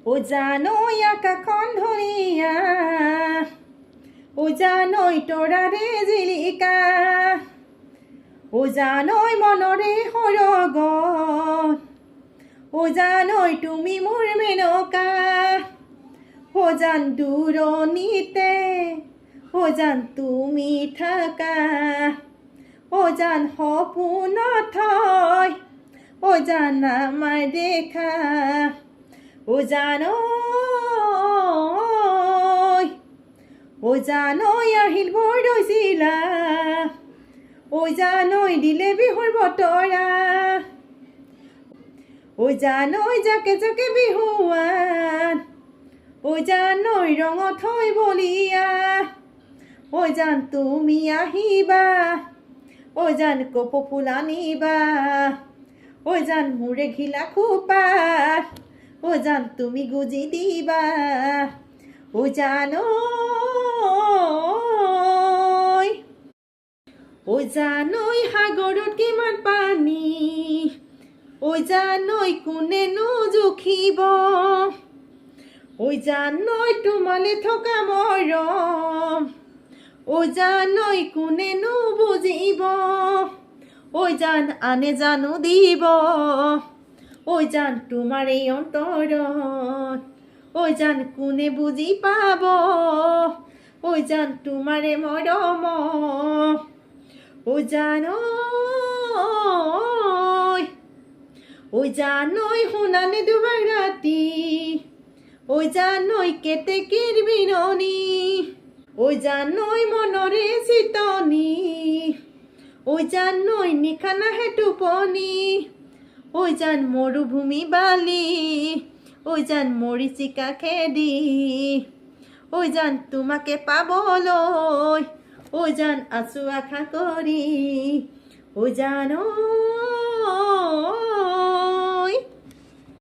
ও জানই আকাশখন ধুনীয়া, ও জানই তৰাৰে জিলিকা, ও জানই মনৰে সৰগত, ও জানই তুমি মোৰ মেনকা, ও জান দূৰণিতে, ও জান তুমি থাকা, ও জান সপোনত হয়, ও জান আমাৰ দেখা, ও জানই, ও জানই আহিল বৰদৈচিলা, ও জানই দিলে বিহুৰ বতৰা, ও জানই জাকে জাকে বিহুৱান, ও জানই ৰঙত হয় বলিয়া, ও জান তুমি আহিবা, ও জান কপৌ ফুল আনিবা, ও জান মোৰে ঘিলা খোপাত, ও জান তুমি গুজি দিবা, ও জানই, ও জানই সাগৰত কিমান পানী, ও জানই কোনেনো জুখিব, ও জানই তোমালে থকা মৰম, ও জানই কোনেনো বুজিব, ও জান আনে জানো দিব, ও জান তোমাৰ এই অন্তৰত, ও জান কোনে বুজি পাব, ও জান তোমাৰে মৰম, ও জানই, ও জানই শুনানে দুবাৰ ৰাতি, ও জানই কেতেকীৰ বিননি, ও জানই মনৰে চিতনি, ও জানই নিশা নাহে টোপনি, ও জান মৰুভূমি বালি, ও জান মৰিচিকা খেদি, ও জান তোমাকে পাবলৈ, ও জান আছো আশা কৰি, ও জানই।